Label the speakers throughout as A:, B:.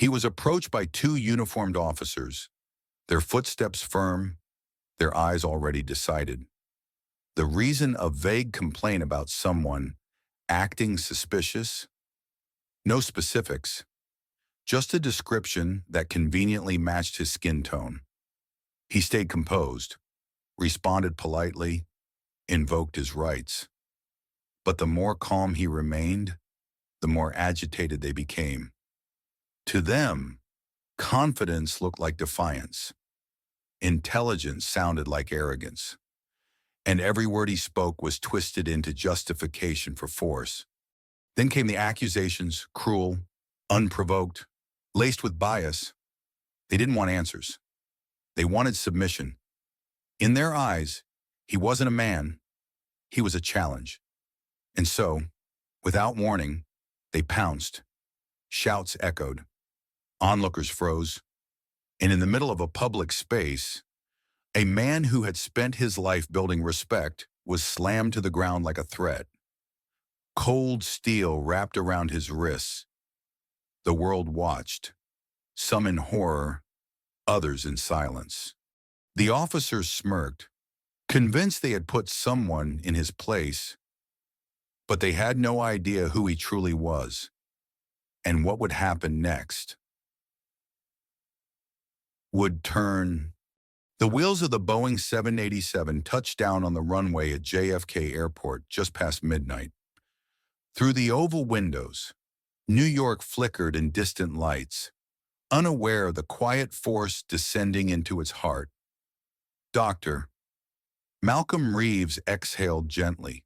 A: He was approached by two uniformed officers, their footsteps firm, their eyes already decided. The reason a vague complaint about someone acting suspicious? No specifics, just a description that conveniently matched his skin tone. He stayed composed, responded politely, invoked his rights. But the more calm he remained, the more agitated they became. To them, confidence looked like defiance. Intelligence sounded like arrogance. And every word he spoke was twisted into justification for force. Then came the accusations, cruel, unprovoked, laced with bias. They didn't want answers. They wanted submission. In their eyes, he wasn't a man, he was a challenge. And so, without warning, they pounced. Shouts echoed. Onlookers froze. And in the middle of a public space, a man who had spent his life building respect was slammed to the ground like a threat. Cold steel wrapped around his wrists. The world watched, some in horror, others in silence. The officers smirked, convinced they had put someone in his place, but they had no idea who he truly was and what would happen next. Would turn. The wheels of the Boeing 787 touched down on the runway at JFK Airport just past midnight. Through the oval windows, New York flickered in distant lights, unaware of the quiet force descending into its heart. Doctor. Malcolm Reeves exhaled gently,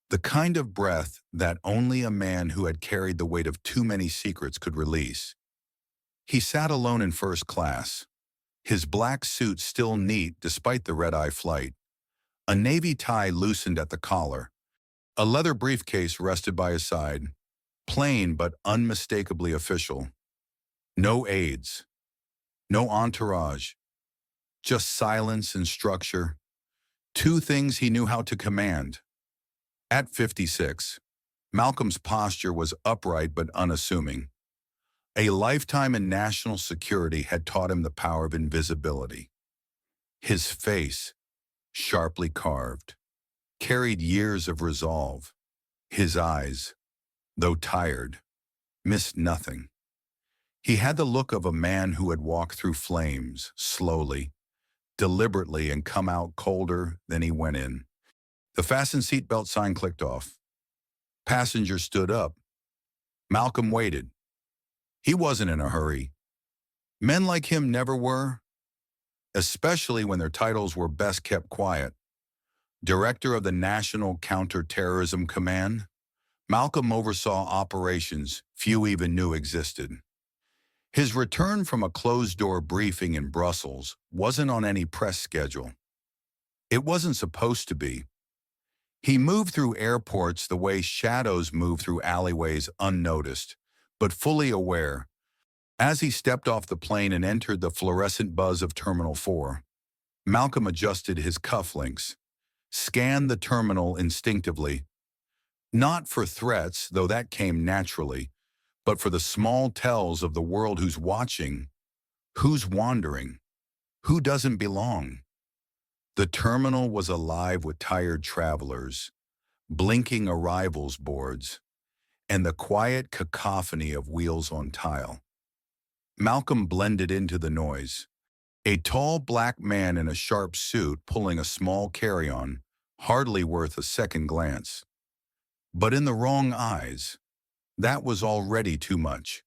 A: the kind of breath that only a man who had carried the weight of too many secrets could release. He sat alone in first class, his black suit still neat despite the red-eye flight. A navy tie loosened at the collar. A leather briefcase rested by his side, plain but unmistakably official. No aides, no entourage, just silence and structure, two things he knew how to command. At 56, Malcolm's posture was upright but unassuming. A lifetime in national security had taught him the power of invisibility. His face, sharply carved, carried years of resolve. His eyes, though tired, missed nothing. He had the look of a man who had walked through flames, slowly, deliberately, and come out colder than he went in. The fastened seatbelt sign clicked off. Passengers stood up. Malcolm waited. He wasn't in a hurry. Men like him never were, especially when their titles were best kept quiet. Director of the National Counterterrorism Command, Malcolm oversaw operations few even knew existed. His return from a closed-door briefing in Brussels wasn't on any press schedule. It wasn't supposed to be. He moved through airports the way shadows move through alleyways unnoticed, but fully aware. As he stepped off the plane and entered the fluorescent buzz of Terminal 4, Malcolm adjusted his cufflinks, scanned the terminal instinctively, not for threats, though that came naturally, but for the small tells of the world who's watching, who's wandering, who doesn't belong. The terminal was alive with tired travelers, blinking arrivals boards, and the quiet cacophony of wheels on tile. Malcolm blended into the noise. A tall black man in a sharp suit pulling a small carry-on, hardly worth a second glance. But in the wrong eyes, that was already too much.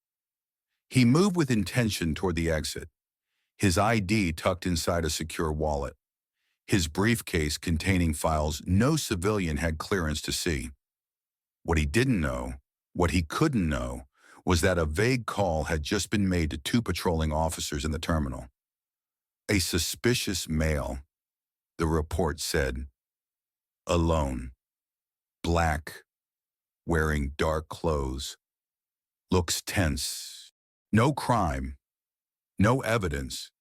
A: He moved with intention toward the exit, his ID tucked inside a secure wallet, his briefcase containing files no civilian had clearance to see. What he didn't know, what he couldn't know, was that a vague call had just been made to two patrolling officers in the terminal. A suspicious male, the report said. Alone. Black. Wearing dark clothes. Looks tense. No crime. No evidence.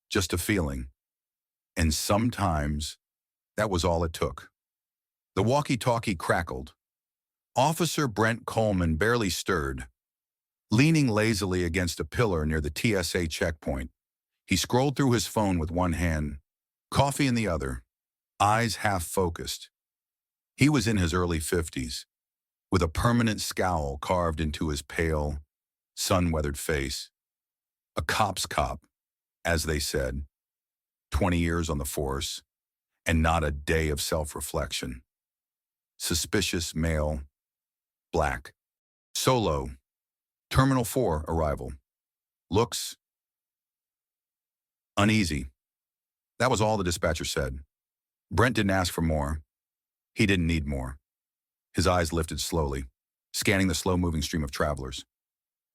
A: Just a feeling. And sometimes, that was all it took. The walkie-talkie crackled. Officer Brent Coleman barely stirred. Leaning lazily against a pillar near the TSA checkpoint, he scrolled through his phone with one hand, coffee in the other, eyes half-focused. He was in his early 50s, with a permanent scowl carved into his pale, sun-weathered face. A cop's cop, as they said, 20 years on the force, and not a day of self-reflection. Suspicious male, black. Solo, Terminal 4 arrival. Looks uneasy. That was all the dispatcher said. Brent didn't ask for more. He didn't need more. His eyes lifted slowly, scanning the slow-moving stream of travelers.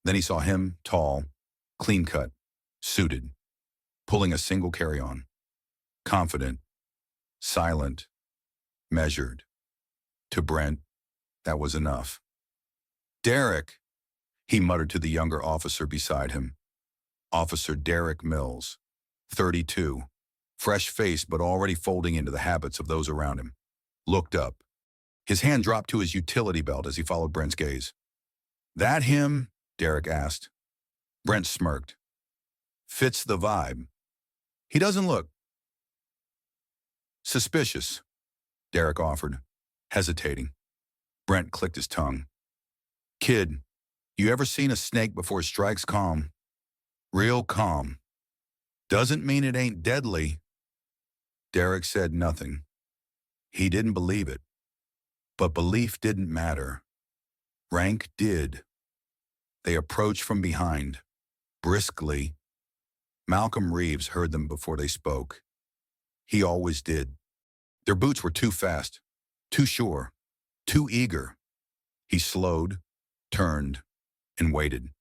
A: Then he saw him, tall, clean-cut, suited, pulling a single carry-on. Confident, silent, measured. To Brent, that was enough. "Derek," he muttered to the younger officer beside him. Officer Derek Mills, 32, fresh-faced but already folding into the habits of those around him, looked up. His hand dropped to his utility belt as he followed Brent's gaze. "That him?" Derek asked. Brent smirked. "Fits the vibe. He doesn't look suspicious," Derek offered, hesitating. Brent clicked his tongue. "Kid, you ever seen a snake before it strikes calm? Real calm. Doesn't mean it ain't deadly." Derek said nothing. He didn't believe it. But belief didn't matter. Rank did. They approached from behind, briskly. Malcolm Reeves heard them before they spoke. He always did. Their boots were too fast, too sure, too eager. He slowed, turned, and waited.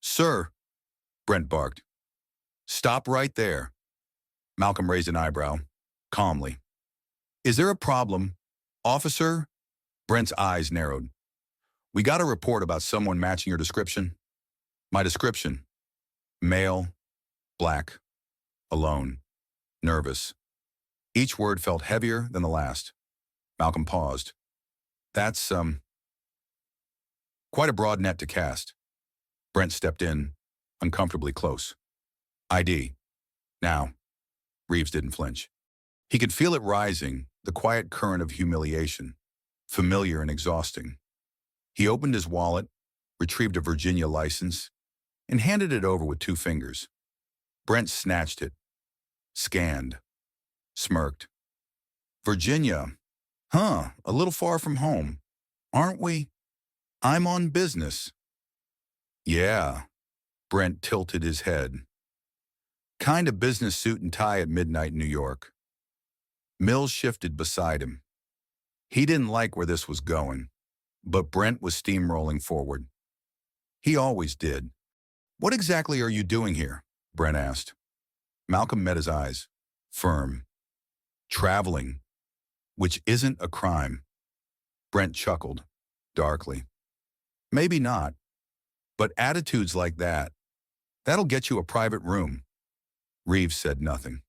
A: "Sir," Brent barked. "Stop right there." Malcolm raised an eyebrow, calmly. "Is there a problem, officer?" Brent's eyes narrowed. "We got a report about someone matching your description." "My description. Male, black, alone, nervous." Each word felt heavier than the last. Malcolm paused. "That's, quite a broad net to cast." Brent stepped in, uncomfortably close. "ID. Now." Reeves didn't flinch. He could feel it rising, the quiet current of humiliation, familiar and exhausting. He opened his wallet, retrieved a Virginia license, and handed it over with 2 fingers. Brent snatched it, scanned, smirked. "Virginia. Huh, a little far from home. Aren't we? I'm on business." "Yeah." Brent tilted his head. "Kind of business suit and tie at midnight in New York." Mills shifted beside him. He didn't like where this was going, but Brent was steamrolling forward. He always did. "What exactly are you doing here?" Brent asked. Malcolm met his eyes, firm. "Traveling, which isn't a crime." Brent chuckled, darkly. "Maybe not, but attitudes like that, that'll get you a private room." Reeves said nothing.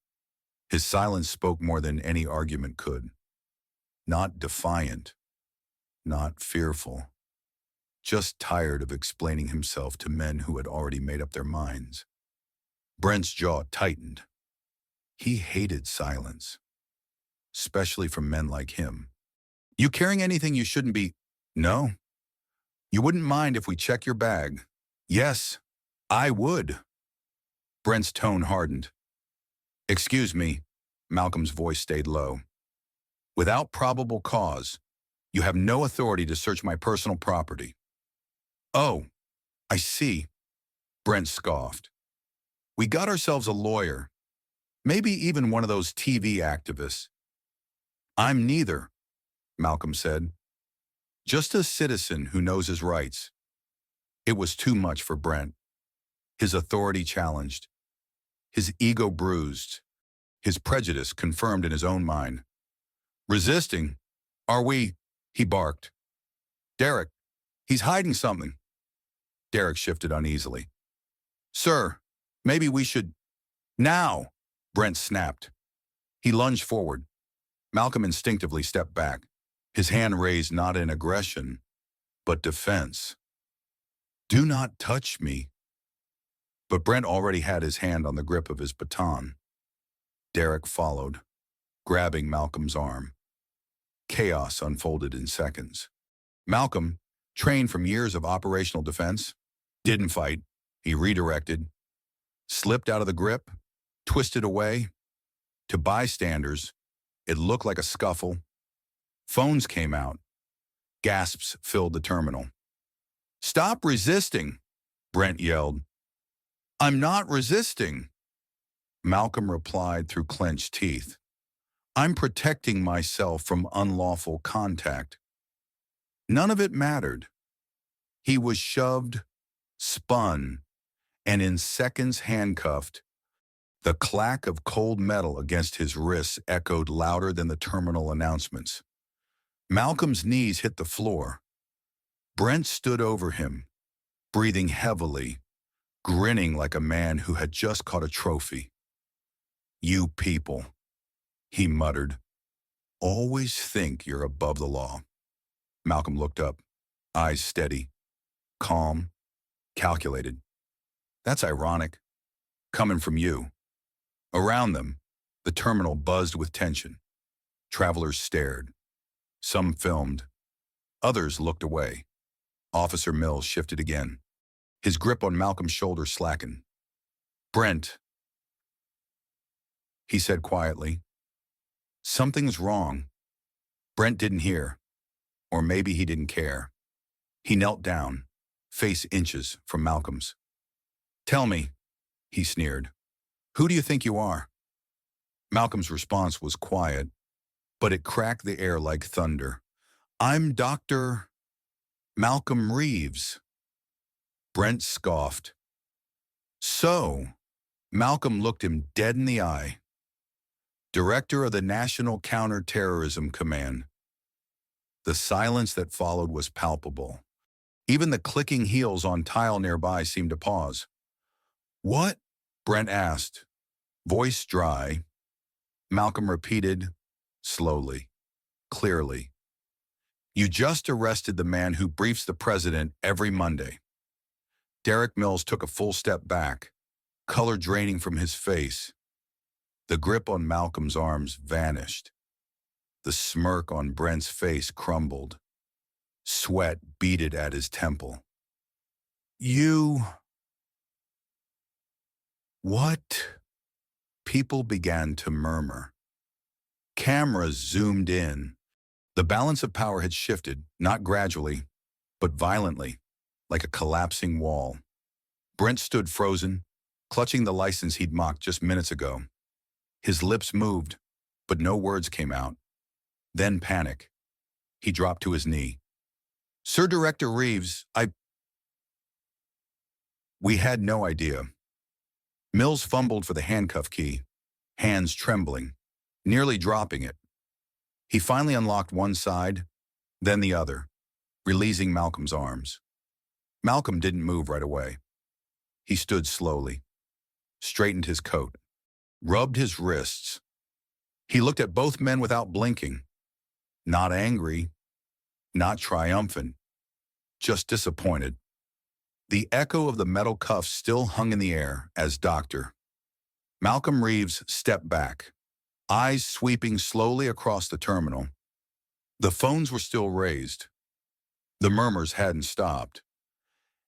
A: His silence spoke more than any argument could. Not defiant, not fearful, just tired of explaining himself to men who had already made up their minds. Brent's jaw tightened. He hated silence, especially from men like him. "You carrying anything you shouldn't be?" "No." "You wouldn't mind if we check your bag?" "Yes, I would." Brent's tone hardened. "Excuse me," Malcolm's voice stayed low. "Without probable cause, you have no authority to search my personal property." "Oh, I see," Brent scoffed. "We got ourselves a lawyer, maybe even one of those TV activists." "I'm neither," Malcolm said. "Just a citizen who knows his rights." It was too much for Brent. His authority challenged, his ego bruised, his prejudice confirmed in his own mind. "Resisting? Are we?" he barked. "Derek, he's hiding something." Derek shifted uneasily. "Sir, maybe we should—" "Now!" Brent snapped. He lunged forward. Malcolm instinctively stepped back, his hand raised not in aggression, but defense. Do not touch me. But Brent already had his hand on the grip of his baton. Derek followed, grabbing Malcolm's arm. Chaos unfolded in seconds. Malcolm, trained from years of operational defense, didn't fight. He redirected, slipped out of the grip, twisted away. To bystanders, it looked like a scuffle. Phones came out. Gasps filled the terminal. "Stop resisting," Brent yelled. "I'm not resisting," Malcolm replied through clenched teeth. "I'm protecting myself from unlawful contact." None of it mattered. He was shoved, spun, and in seconds handcuffed. The clack of cold metal against his wrists echoed louder than the terminal announcements. Malcolm's knees hit the floor. Brent stood over him, breathing heavily, grinning like a man who had just caught a trophy. "You people," he muttered, "always think you're above the law." Malcolm looked up, eyes steady, calm, calculated. "That's ironic, coming from you." Around them, the terminal buzzed with tension. Travelers stared. Some filmed. Others looked away. Officer Mills shifted again. His grip on Malcolm's shoulder slackened. "Brent," he said quietly, "something's wrong." Brent didn't hear, or maybe he didn't care. He knelt down, face inches from Malcolm's. "Tell me," he sneered, "who do you think you are?" Malcolm's response was quiet, but it cracked the air like thunder. "I'm Dr. Malcolm Reeves." Brent scoffed. "So," Malcolm looked him dead in the eye, "Director of the National Counterterrorism Command." The silence that followed was palpable. Even the clicking heels on tile nearby seemed to pause. "What?" Brent asked, voice dry. Malcolm repeated, slowly, clearly. "You just arrested the man who briefs the president every Monday." Derek Mills took a full step back, color draining from his face. The grip on Malcolm's arms vanished. The smirk on Brent's face crumbled. Sweat beaded at his temple. "You..." "What?" People began to murmur. Cameras zoomed in. The balance of power had shifted, not gradually, but violently, like a collapsing wall. Brent stood frozen, clutching the license he'd mocked just minutes ago. His lips moved, but no words came out. Then panic. He dropped to his knee. "Sir Director Reeves, We had no idea." Mills fumbled for the handcuff key, hands trembling, nearly dropping it. He finally unlocked one side, then the other, releasing Malcolm's arms. Malcolm didn't move right away. He stood slowly, straightened his coat, rubbed his wrists. He looked at both men without blinking. Not angry, not triumphant, just disappointed. The echo of the metal cuffs still hung in the air as Dr. Malcolm Reeves stepped back, eyes sweeping slowly across the terminal. The phones were still raised. The murmurs hadn't stopped.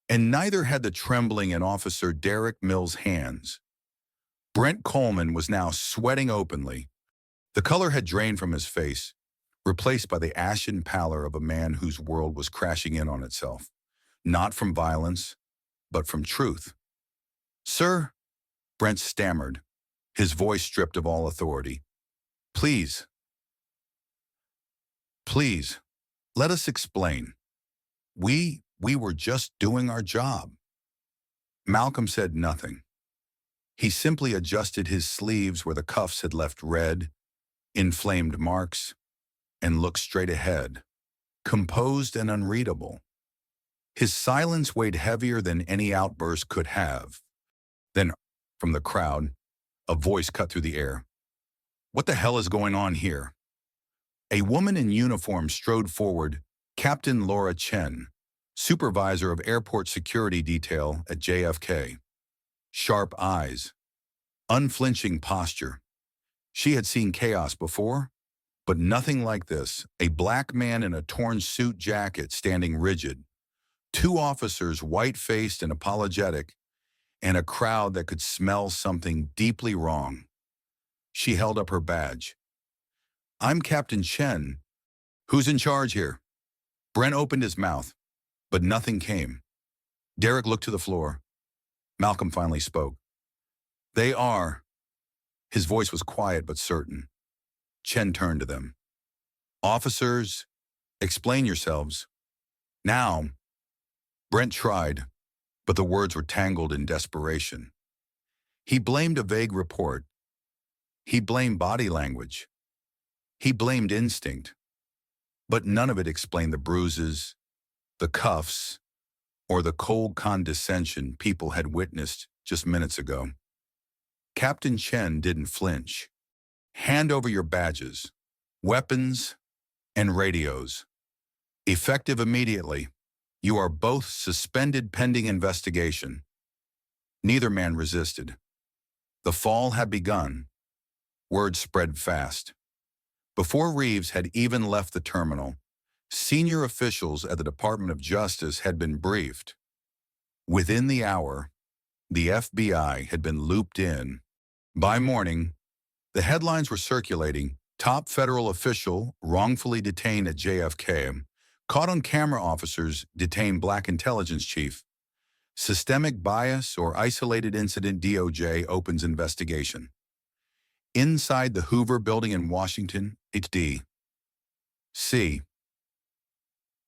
A: And neither had the trembling in Officer Derek Mills' hands. Brent Coleman was now sweating openly. The color had drained from his face, replaced by the ashen pallor of a man whose world was crashing in on itself. Not from violence, but from truth. "Sir," Brent stammered, his voice stripped of all authority. Please, let us explain. We were just doing our job." Malcolm said nothing. He simply adjusted his sleeves where the cuffs had left red, inflamed marks, and looked straight ahead, composed and unreadable. His silence weighed heavier than any outburst could have. Then, from the crowd, a voice cut through the air. "What the hell is going on here?" A woman in uniform strode forward, Captain Laura Chen, supervisor of airport security detail at JFK. Sharp eyes, unflinching posture. She had seen chaos before, but nothing like this. A black man in a torn suit jacket standing rigid. Two officers, white-faced and apologetic, and a crowd that could smell something deeply wrong. She held up her badge. "I'm Captain Chen. Who's in charge here?" Brent opened his mouth, but nothing came. Derek looked to the floor. Malcolm finally spoke. "They are." His voice was quiet but certain. Chen turned to them. "Officers, explain yourselves. Now." Brent tried, but the words were tangled in desperation. He blamed a vague report. He blamed body language. He blamed instinct. But none of it explained the bruises, the cuffs, or the cold condescension people had witnessed just minutes ago. Captain Chen didn't flinch. "Hand over your badges, weapons, and radios. Effective immediately. You are both suspended pending investigation." Neither man resisted. The fall had begun. Word spread fast. Before Reeves had even left the terminal, senior officials at the Department of Justice had been briefed. Within the hour, the FBI had been looped in. By morning, the headlines were circulating. Top federal official wrongfully detained at JFK. Caught on camera, officers detain black intelligence chief. Systemic bias or isolated incident, DOJ opens investigation. Inside the Hoover Building in Washington, D.C.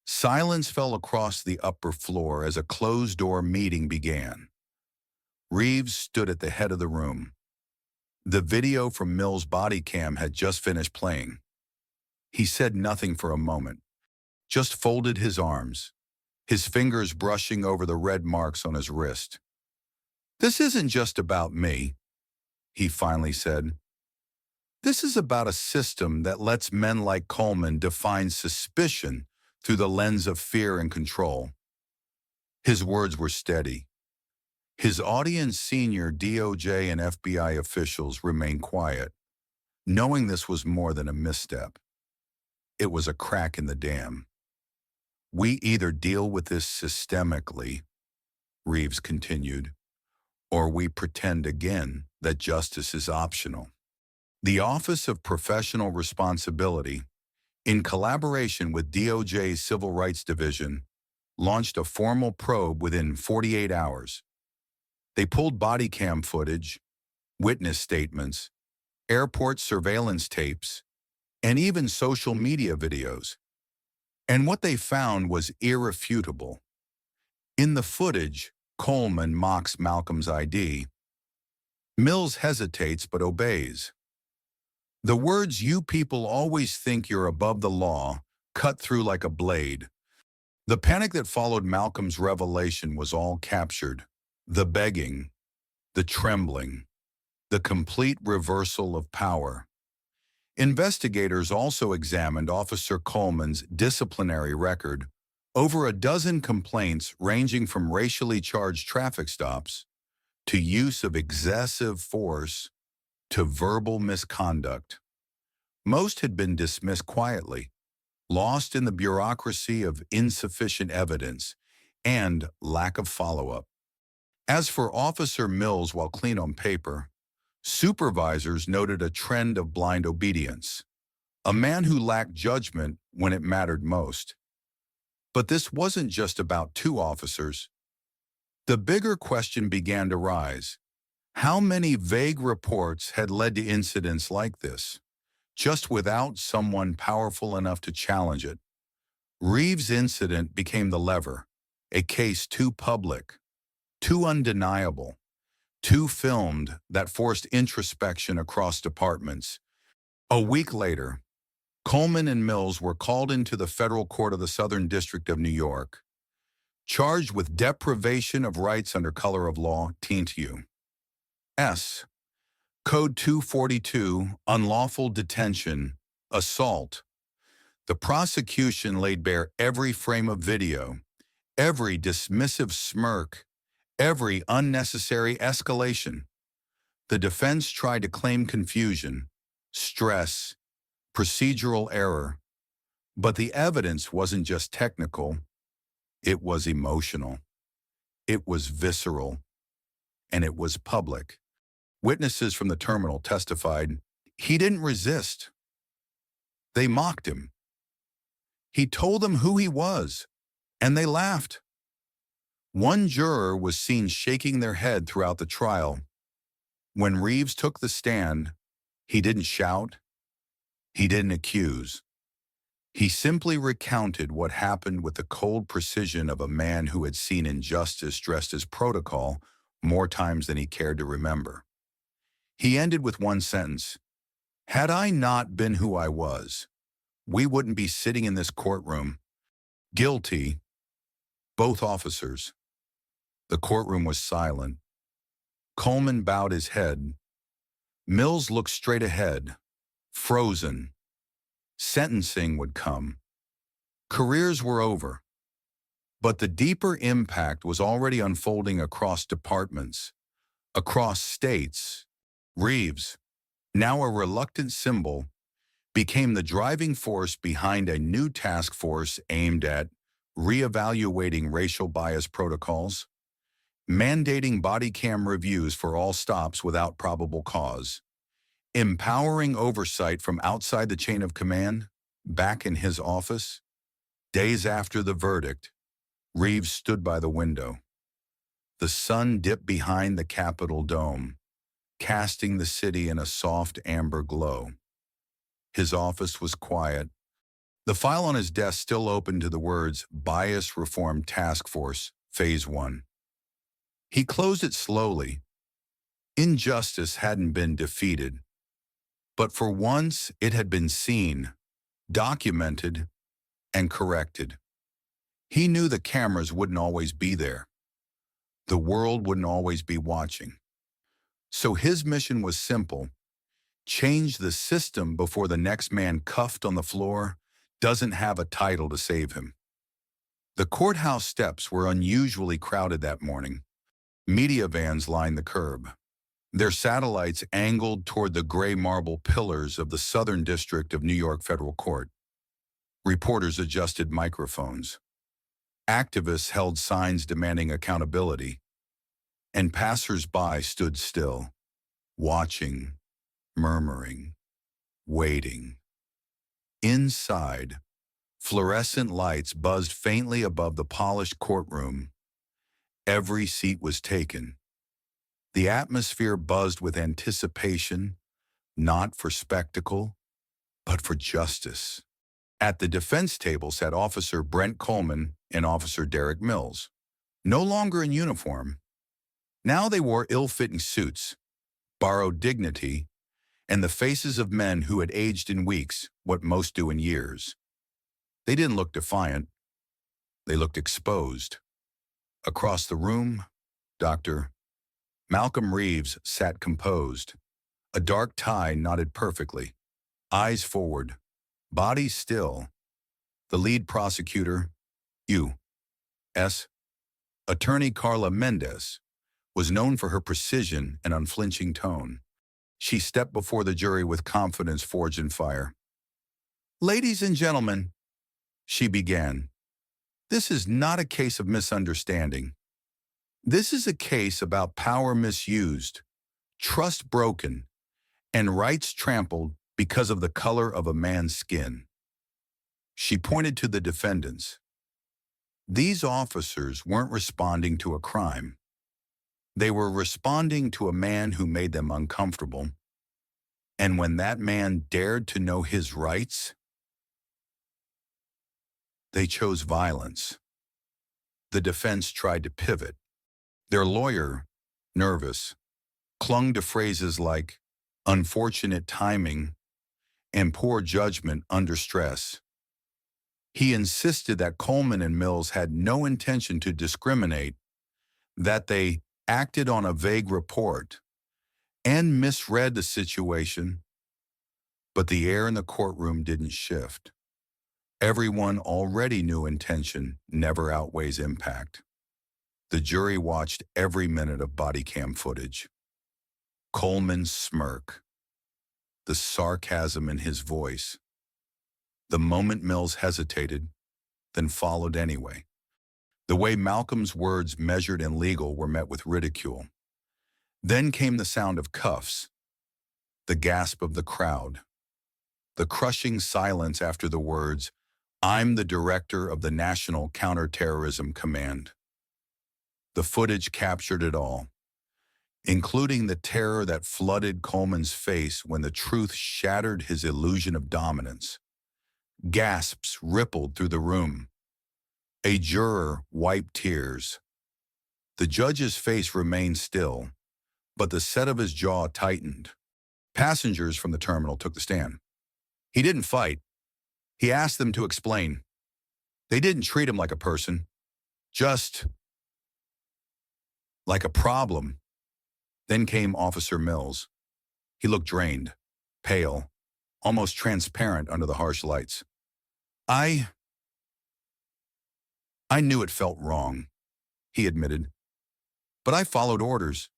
A: Silence fell across the upper floor as a closed-door meeting began. Reeves stood at the head of the room. The video from Mills' body cam had just finished playing. He said nothing for a moment, just folded his arms, his fingers brushing over the red marks on his wrist. "This isn't just about me," he finally said. "This is about a system that lets men like Coleman define suspicion through the lens of fear and control." His words were steady. His audience, senior DOJ and FBI officials, remained quiet, knowing this was more than a misstep. It was a crack in the dam. "We either deal with this systemically," Reeves continued, "or we pretend again that justice is optional." The Office of Professional Responsibility, in collaboration with DOJ's Civil Rights Division, launched a formal probe within 48 hours. They pulled body cam footage, witness statements, airport surveillance tapes, and even social media videos. And what they found was irrefutable. In the footage, Coleman mocks Malcolm's ID. Mills hesitates but obeys. The words, "You people always think you're above the law," cut through like a blade. The panic that followed Malcolm's revelation was all captured. The begging, the trembling, the complete reversal of power. Investigators also examined Officer Coleman's disciplinary record, over a dozen complaints ranging from racially charged traffic stops to use of excessive force to verbal misconduct. Most had been dismissed quietly, lost in the bureaucracy of insufficient evidence and lack of follow-up. As for Officer Mills, while clean on paper, supervisors noted a trend of blind obedience, a man who lacked judgment when it mattered most. But this wasn't just about two officers. The bigger question began to rise. How many vague reports had led to incidents like this, just without someone powerful enough to challenge it? Reeves' incident became the lever, a case too public, too undeniable, too filmed, that forced introspection across departments. A week later, Coleman and Mills were called into the federal court of the Southern District of New York, charged with deprivation of rights under color of law, TU. S. Code 242, unlawful detention, assault. The prosecution laid bare every frame of video, Every dismissive smirk, every unnecessary escalation. The defense tried to claim confusion, stress, procedural error, but the evidence wasn't just technical, it was emotional, it was visceral, and it was public. Witnesses from the terminal testified he didn't resist. They mocked him. He told them who he was, and they laughed. One juror was seen shaking their head throughout the trial. When Reeves took the stand, he didn't shout, he didn't accuse. He simply recounted what happened with the cold precision of a man who had seen injustice dressed as protocol more times than he cared to remember. He ended with one sentence: "Had I not been who I was, we wouldn't be sitting in this courtroom." Guilty, both officers. The courtroom was silent. Coleman bowed his head. Mills looked straight ahead, frozen. Sentencing would come. Careers were over. But the deeper impact was already unfolding across departments, across states. Reeves, now a reluctant symbol, became the driving force behind a new task force aimed at reevaluating racial bias protocols, mandating body cam reviews for all stops without probable cause, empowering oversight from outside the chain of command. Back in his office, days after the verdict, Reeves stood by the window. The sun dipped behind the Capitol dome, casting the city in a soft amber glow. His office was quiet. The file on his desk still open to the words Bias Reform Task Force, Phase 1. He closed it slowly. Injustice hadn't been defeated, but for once it had been seen, documented, and corrected. He knew the cameras wouldn't always be there. The world wouldn't always be watching. So his mission was simple: change the system before the next man cuffed on the floor doesn't have a title to save him. The courthouse steps were unusually crowded that morning. Media vans lined the curb, their satellites angled toward the gray marble pillars of the Southern District of New York Federal Court. Reporters adjusted microphones. Activists held signs demanding accountability, and passers-by stood still, watching, murmuring, waiting. Inside, fluorescent lights buzzed faintly above the polished courtroom. Every seat was taken. The atmosphere buzzed with anticipation, not for spectacle, but for justice. At the defense table sat Officer Brent Coleman and Officer Derek Mills, no longer in uniform. Now they wore ill-fitting suits, borrowed dignity, and the faces of men who had aged in weeks what most do in years. They didn't look defiant. They looked exposed. Across the room, Dr. Malcolm Reeves sat composed. A dark tie knotted perfectly. Eyes forward, body still. The lead prosecutor, U.S. Attorney Carla Mendez, was known for her precision and unflinching tone. She stepped before the jury with confidence forged in fire. "Ladies and gentlemen," she began, "this is not a case of misunderstanding. This is a case about power misused, trust broken, and rights trampled because of the color of a man's skin." She pointed to the defendants. These officers weren't responding to a crime. They were responding to a man who made them uncomfortable. And when that man dared to know his rights, they chose violence. The defense tried to pivot. Their lawyer, nervous, clung to phrases like unfortunate timing and poor judgment under stress. He insisted that Coleman and Mills had no intention to discriminate, that they acted on a vague report and misread the situation. But the air in the courtroom didn't shift. Everyone already knew intention never outweighs impact. The jury watched every minute of body cam footage. Coleman's smirk, the sarcasm in his voice. The moment Mills hesitated, then followed anyway. The way Malcolm's words measured and legal were met with ridicule. Then came the sound of cuffs, the gasp of the crowd, the crushing silence after the words, "I'm the director of the National Counterterrorism Command." The footage captured it all, including the terror that flooded Coleman's face when the truth shattered his illusion of dominance. Gasps rippled through the room. A juror wiped tears. The judge's face remained still, but the set of his jaw tightened. Passengers from the terminal took the stand. He didn't fight. He asked them to explain. They didn't treat him like a person, just like a problem. Then came Officer Mills. He looked drained, pale, almost transparent under the harsh lights. I knew it felt wrong, he admitted. But I followed orders.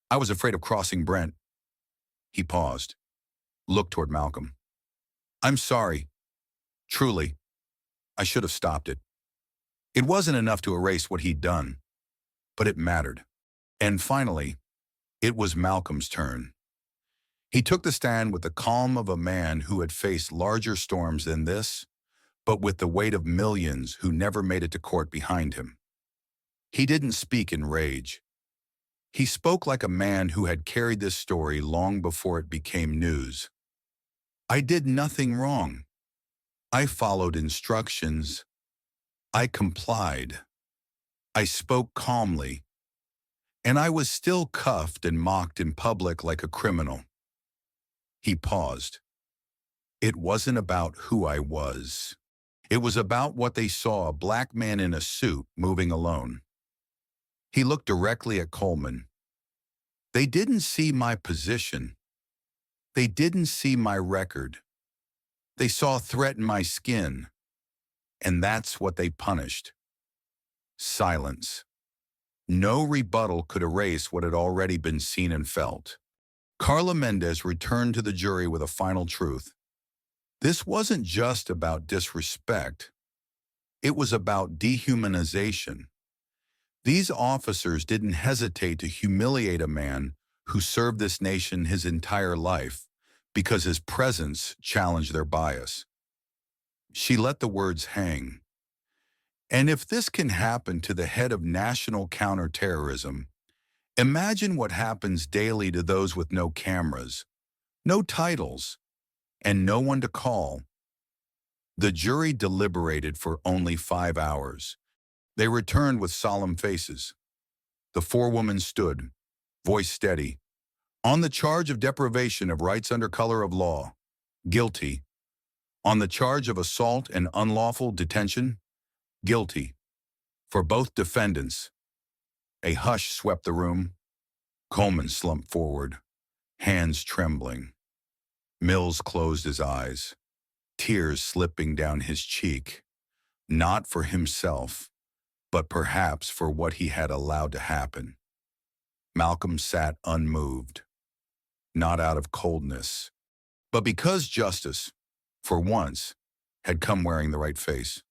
A: I was afraid of crossing Brent. He paused, looked toward Malcolm. I'm sorry. Truly, I should have stopped it. It wasn't enough to erase what he'd done, but it mattered. And finally, it was Malcolm's turn. He took the stand with the calm of a man who had faced larger storms than this, but with the weight of millions who never made it to court behind him. He didn't speak in rage. He spoke like a man who had carried this story long before it became news. I did nothing wrong. I followed instructions. I complied. I spoke calmly. And I was still cuffed and mocked in public like a criminal. He paused. It wasn't about who I was. It was about what they saw, a black man in a suit moving alone. He looked directly at Coleman. They didn't see my position. They didn't see my record. They saw a threat in my skin. And that's what they punished. Silence. No rebuttal could erase what had already been seen and felt. Carla Mendez returned to the jury with a final truth. This wasn't just about disrespect. It was about dehumanization. These officers didn't hesitate to humiliate a man who served this nation his entire life because his presence challenged their bias. She let the words hang. And if this can happen to the head of national counterterrorism, imagine what happens daily to those with no cameras, no titles, and no one to call. The jury deliberated for only 5 hours. They returned with solemn faces. The forewoman stood, voice steady. On the charge of deprivation of rights under color of law, guilty. On the charge of assault and unlawful detention, guilty. For both defendants. A hush swept the room. Coleman slumped forward, hands trembling. Mills closed his eyes, tears slipping down his cheek, not for himself, but perhaps for what he had allowed to happen. Malcolm sat unmoved, not out of coldness, but because justice, for once, had come wearing the right face.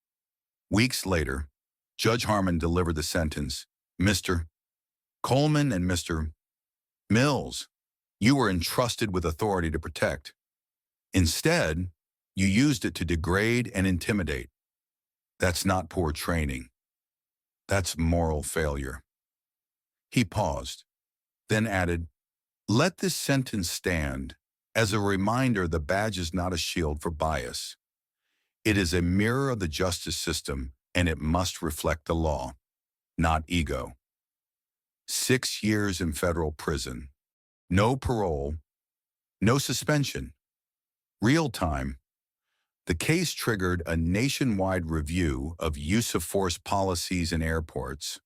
A: Weeks later, Judge Harmon delivered the sentence, Mr. Coleman and Mr. Mills, you were entrusted with authority to protect. Instead, you used it to degrade and intimidate. That's not poor training. That's moral failure. He paused, then added, let this sentence stand as a reminder the badge is not a shield for bias. It is a mirror of the justice system, and it must reflect the law, not ego. 6 years in federal prison, no parole, no suspension. Real time. The case triggered a nationwide review of use of force policies in airports,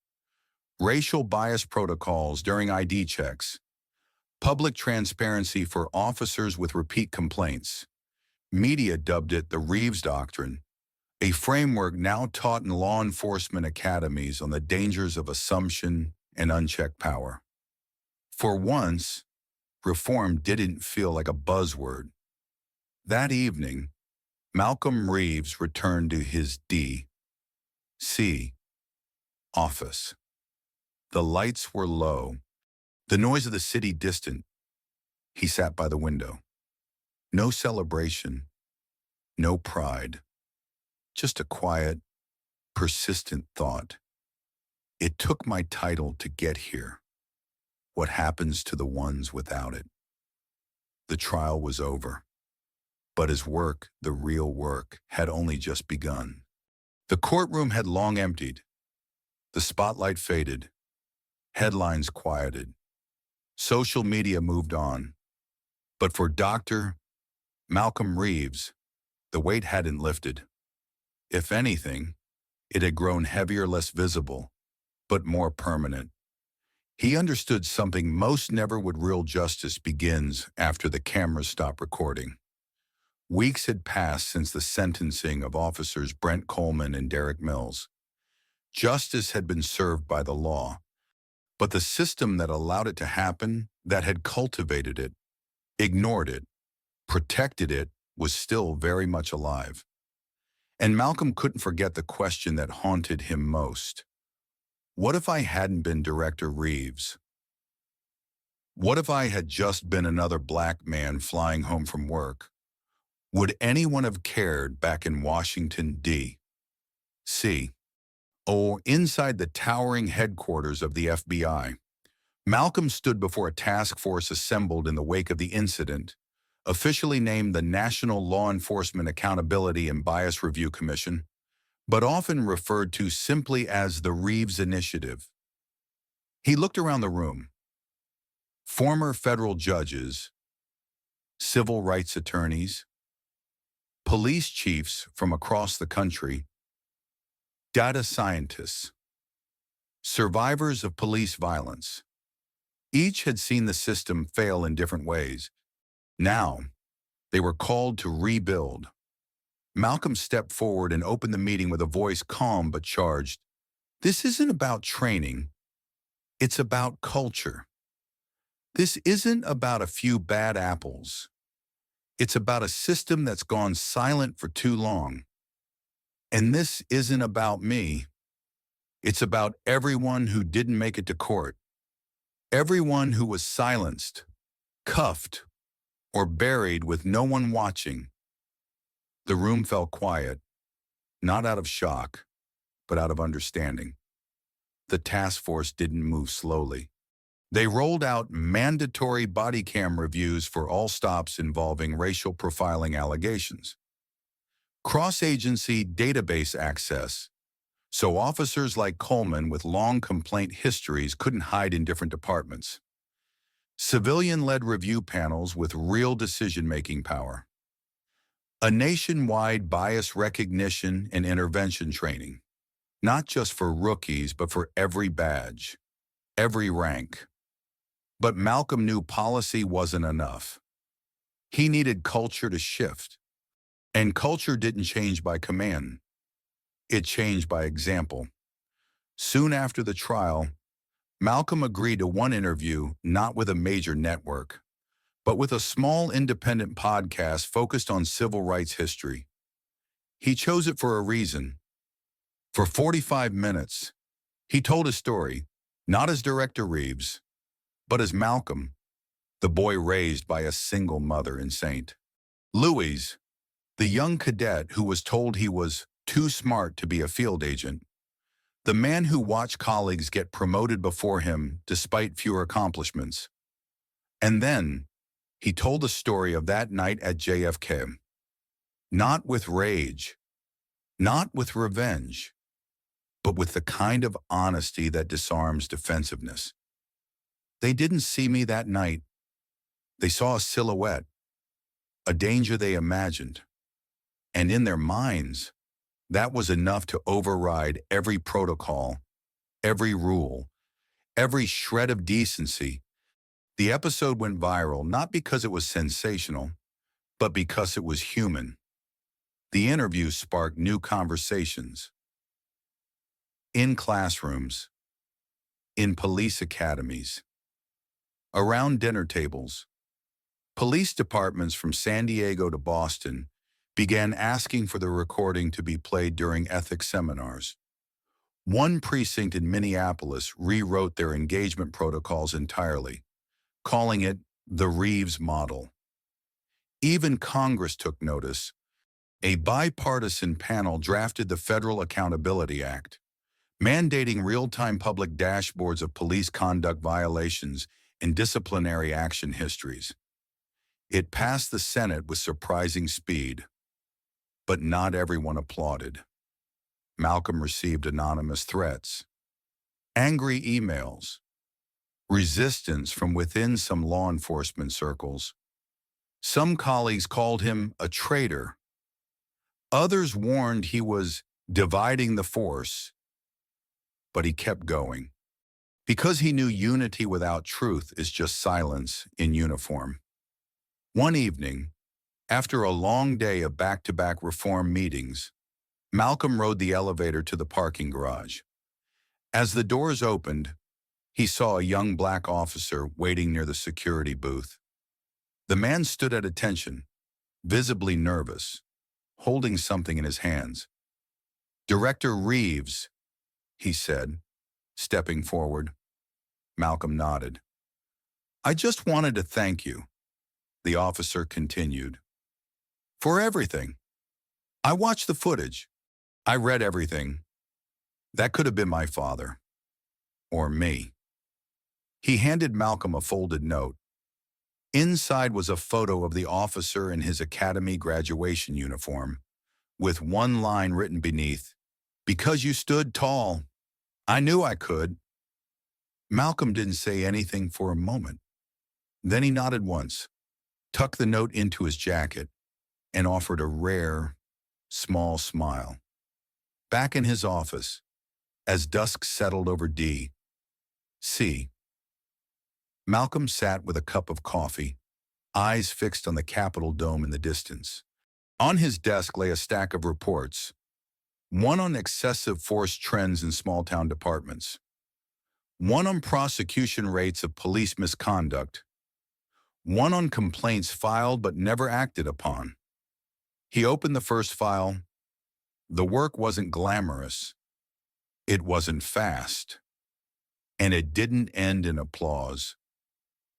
A: racial bias protocols during ID checks, public transparency for officers with repeat complaints. Media dubbed it the Reeves Doctrine, a framework now taught in law enforcement academies on the dangers of assumption and unchecked power. For once, reform didn't feel like a buzzword. That evening, Malcolm Reeves returned to his D.C. office. The lights were low, the noise of the city distant. He sat by the window. No celebration, no pride, just a quiet, persistent thought. It took my title to get here. What happens to the ones without it? The trial was over, but his work, the real work, had only just begun. The courtroom had long emptied. The spotlight faded. Headlines quieted. Social media moved on. But for Dr. Malcolm Reeves, the weight hadn't lifted. If anything, it had grown heavier, less visible, but more permanent. He understood something most never would. Real justice begins after the cameras stop recording. Weeks had passed since the sentencing of officers Brent Coleman and Derek Mills. Justice had been served by the law, but the system that allowed it to happen, that had cultivated it, ignored it, protected it, was still very much alive. And Malcolm couldn't forget the question that haunted him most. What if I hadn't been Director Reeves? What if I had just been another black man flying home from work? Would anyone have cared back in Washington, D.C.? Or inside the towering headquarters of the FBI? Malcolm stood before a task force assembled in the wake of the incident, officially named the National Law Enforcement Accountability and Bias Review Commission, but often referred to simply as the Reeves Initiative. He looked around the room. Former federal judges, civil rights attorneys, police chiefs from across the country, data scientists, survivors of police violence. Each had seen the system fail in different ways. Now, they were called to rebuild. Malcolm stepped forward and opened the meeting with a voice calm but charged. This isn't about training. It's about culture. This isn't about a few bad apples. It's about a system that's gone silent for too long. And this isn't about me. It's about everyone who didn't make it to court. Everyone who was silenced, cuffed, or buried with no one watching. The room fell quiet, not out of shock, but out of understanding. The task force didn't move slowly. They rolled out mandatory body cam reviews for all stops involving racial profiling allegations. Cross-agency database access, so officers like Coleman with long complaint histories couldn't hide in different departments. Civilian-led review panels with real decision-making power. A nationwide bias recognition and intervention training, not just for rookies, but for every badge, every rank. But Malcolm knew policy wasn't enough. He needed culture to shift. And culture didn't change by command. It changed by example. Soon after the trial, Malcolm agreed to one interview, not with a major network, but with a small independent podcast focused on civil rights history. He chose it for a reason. For 45 minutes, he told his story, not as Director Reeves, but as Malcolm, the boy raised by a single mother in St. Louis, the young cadet who was told he was too smart to be a field agent, the man who watched colleagues get promoted before him despite fewer accomplishments. And then, he told the story of that night at JFK. Not with rage, not with revenge, but with the kind of honesty that disarms defensiveness. They didn't see me that night. They saw a silhouette, a danger they imagined. And in their minds, that was enough to override every protocol, every rule, every shred of decency. The episode went viral not because it was sensational, but because it was human. The interview sparked new conversations. In classrooms, in police academies, around dinner tables, police departments from San Diego to Boston began asking for the recording to be played during ethics seminars. One precinct in Minneapolis rewrote their engagement protocols entirely, calling it the Reeves model. Even Congress took notice. A bipartisan panel drafted the Federal Accountability Act, mandating real-time public dashboards of police conduct violations and disciplinary action histories. It passed the Senate with surprising speed, but not everyone applauded. Malcolm received anonymous threats, angry emails, resistance from within some law enforcement circles. Some colleagues called him a traitor. Others warned he was dividing the force, but he kept going, because he knew unity without truth is just silence in uniform. One evening, after a long day of back-to-back reform meetings, Malcolm rode the elevator to the parking garage. As the doors opened, he saw a young black officer waiting near the security booth. The man stood at attention, visibly nervous, holding something in his hands. "Director Reeves," he said, stepping forward. Malcolm nodded. "I just wanted to thank you," the officer continued, "for everything. I watched the footage. I read everything. That could have been my father. Or me." He handed Malcolm a folded note. Inside was a photo of the officer in his academy graduation uniform, with one line written beneath, "Because you stood tall, I knew I could." Malcolm didn't say anything for a moment. Then he nodded once, tucked the note into his jacket, and offered a rare, small smile. Back in his office, as dusk settled over D.C., Malcolm sat with a cup of coffee, eyes fixed on the Capitol dome in the distance. On his desk lay a stack of reports, one on excessive force trends in small-town departments, one on prosecution rates of police misconduct, one on complaints filed but never acted upon. He opened the first file. The work wasn't glamorous. It wasn't fast. And it didn't end in applause.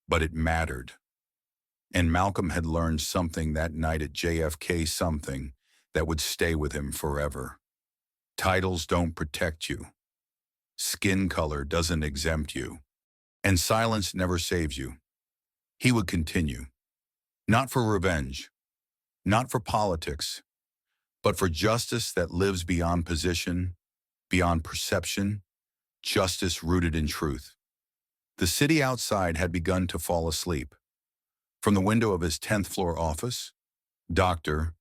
A: But it mattered. And Malcolm had learned something that night at JFK, something that would stay with him forever. Titles don't protect you. Skin color doesn't exempt you. And silence never saves you. He would continue. Not for revenge. Not for politics. But for justice that lives beyond position, beyond perception, justice rooted in truth. The city outside had begun to fall asleep. From the window of his 10th floor office, Dr.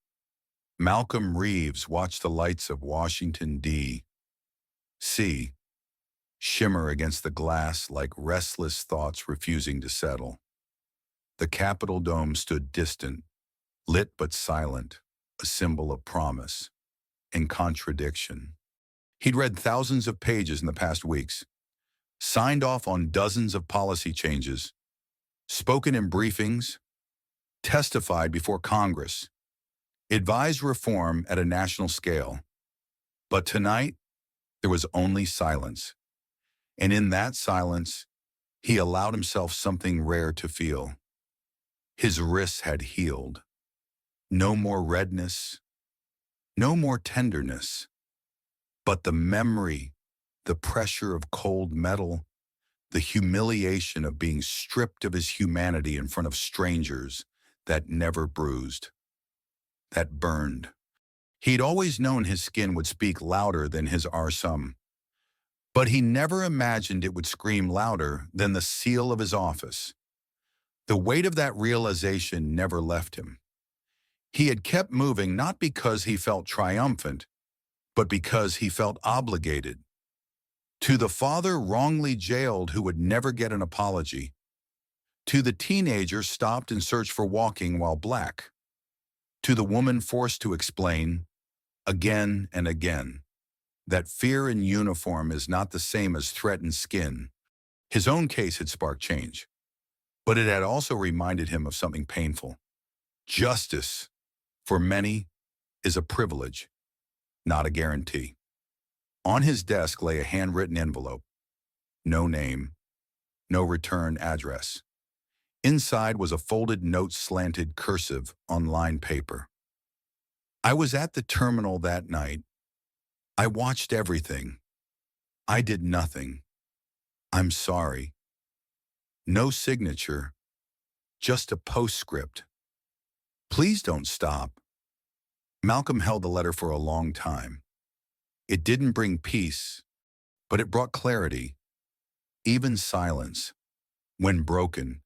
A: Malcolm Reeves watched the lights of Washington, D.C. shimmer against the glass like restless thoughts refusing to settle. The Capitol dome stood distant, lit but silent, a symbol of promise and contradiction. He'd read thousands of pages in the past weeks, signed off on dozens of policy changes, spoken in briefings, testified before Congress, advised reform at a national scale. But tonight, there was only silence. And in that silence, he allowed himself something rare to feel. His wrists had healed. No more redness, no more tenderness, but the memory, the pressure of cold metal, the humiliation of being stripped of his humanity in front of strangers that never bruised, that burned. He'd always known his skin would speak louder than his arsum, but he never imagined it would scream louder than the seal of his office. The weight of that realization never left him. He had kept moving not because he felt triumphant, but because he felt obligated. To the father wrongly jailed who would never get an apology. To the teenager stopped and searched for walking while black. To the woman forced to explain, again and again, that fear in uniform is not the same as threatened skin, his own case had sparked change. But it had also reminded him of something painful. Justice, for many, is a privilege, not a guarantee. On his desk lay a handwritten envelope. No name, no return address. Inside was a folded note slanted cursive on lined paper. I was at the terminal that night. I watched everything. I did nothing. I'm sorry. No signature, just a postscript. Please don't stop. Malcolm held the letter for a long time. It didn't bring peace, but it brought clarity. Even silence, when broken,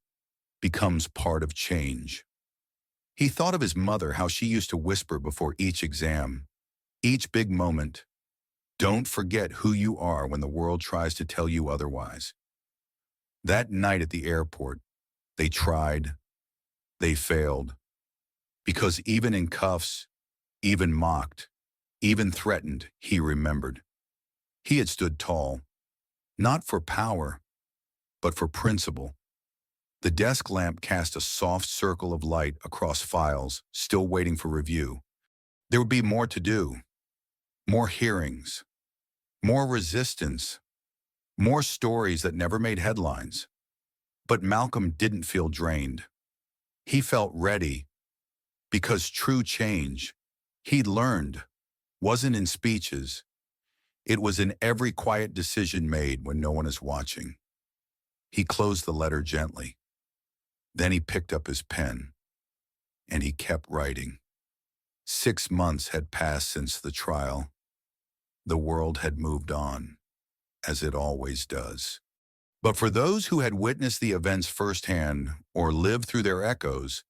A: becomes part of change. He thought of his mother, how she used to whisper before each exam, each big moment, "Don't forget who you are when the world tries to tell you otherwise." That night at the airport, they tried, they failed, because even in cuffs, even mocked, even threatened, he remembered. He had stood tall, not for power, but for principle. The desk lamp cast a soft circle of light across files still waiting for review. There would be more to do, more hearings, more resistance, more stories that never made headlines. But Malcolm didn't feel drained. He felt ready, because true change, he'd learned, wasn't in speeches. It was in every quiet decision made when no one is watching. He closed the letter gently. Then he picked up his pen, and he kept writing. 6 months had passed since the trial. The world had moved on, as it always does. But for those who had witnessed the events firsthand or lived through their echoes,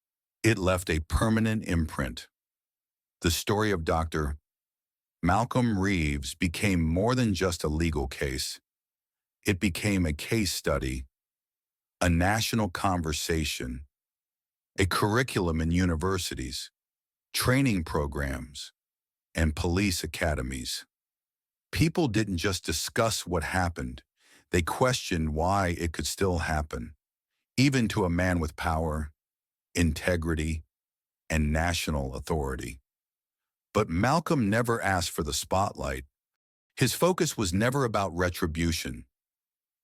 A: it left a permanent imprint. The story of Dr. Malcolm Reeves became more than just a legal case. It became a case study, a national conversation, a curriculum in universities, training programs, and police academies. People didn't just discuss what happened. They questioned why it could still happen, even to a man with power, integrity, and national authority. But Malcolm never asked for the spotlight. His focus was never about retribution.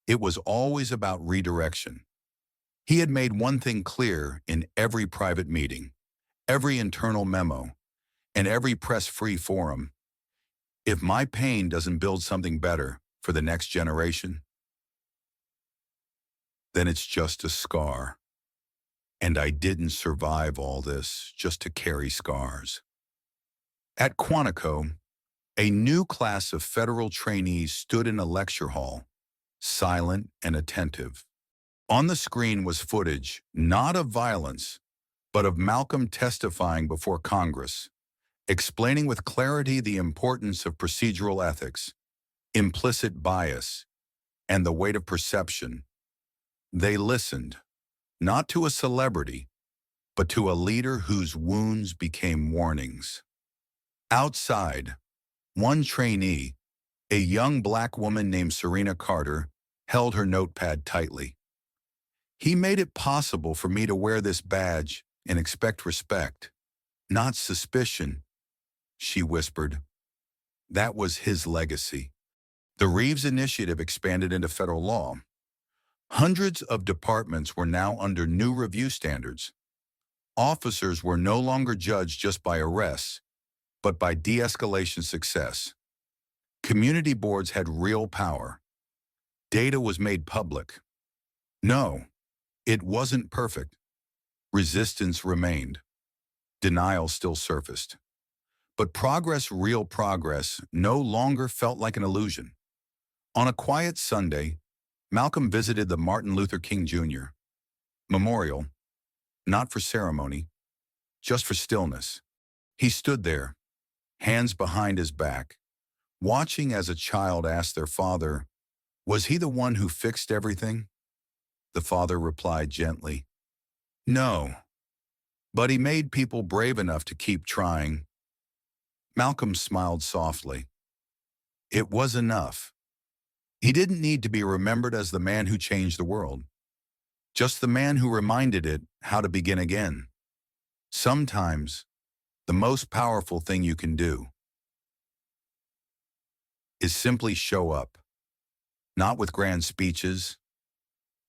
A: It was always about redirection. He had made one thing clear in every private meeting, every internal memo, and every press-free forum. If my pain doesn't build something better for the next generation, then it's just a scar. And I didn't survive all this just to carry scars. At Quantico, a new class of federal trainees stood in a lecture hall, silent and attentive. On the screen was footage, not of violence, but of Malcolm testifying before Congress, explaining with clarity the importance of procedural ethics, implicit bias, and the weight of perception. They listened, not to a celebrity, but to a leader whose wounds became warnings. Outside, one trainee, a young black woman named Serena Carter, held her notepad tightly. "He made it possible for me to wear this badge and expect respect, not suspicion," she whispered. That was his legacy. The Reeves Initiative expanded into federal law. Hundreds of departments were now under new review standards. Officers were no longer judged just by arrests, but by de-escalation success. Community boards had real power. Data was made public. No, it wasn't perfect. Resistance remained. Denial still surfaced. But progress, real progress, no longer felt like an illusion. On a quiet Sunday, Malcolm visited the Martin Luther King Jr. Memorial, not for ceremony, just for stillness. He stood there, hands behind his back, watching as a child asked their father, "Was he the one who fixed everything?" The father replied gently, "No, but he made people brave enough to keep trying. Malcolm smiled softly. It was enough. He didn't need to be remembered as the man who changed the world, just the man who reminded it how to begin again. Sometimes, the most powerful thing you can do is simply show up, not with grand speeches,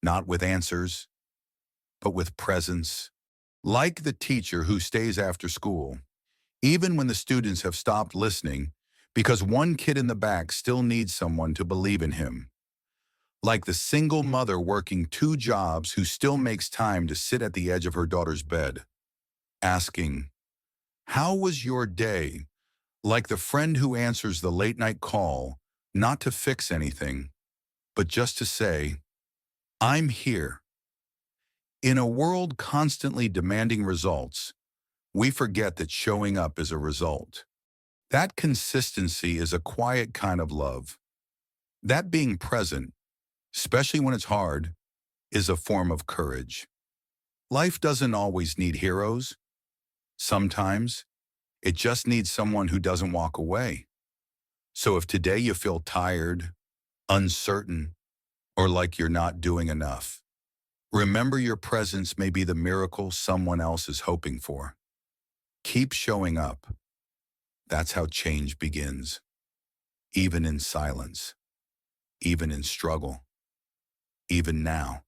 A: not with answers, but with presence. Like the teacher who stays after school, even when the students have stopped listening, because one kid in the back still needs someone to believe in him. Like the single mother working two jobs who still makes time to sit at the edge of her daughter's bed, asking, "How was your day?" Like the friend who answers the late-night call, not to fix anything, but just to say, "I'm here." In a world constantly demanding results, we forget that showing up is a result. That consistency is a quiet kind of love. That being present, especially when it's hard, is a form of courage. Life doesn't always need heroes. Sometimes, it just needs someone who doesn't walk away. So if today you feel tired, uncertain, or like you're not doing enough, remember your presence may be the miracle someone else is hoping for. Keep showing up. That's how change begins. Even in silence, even in struggle, even now.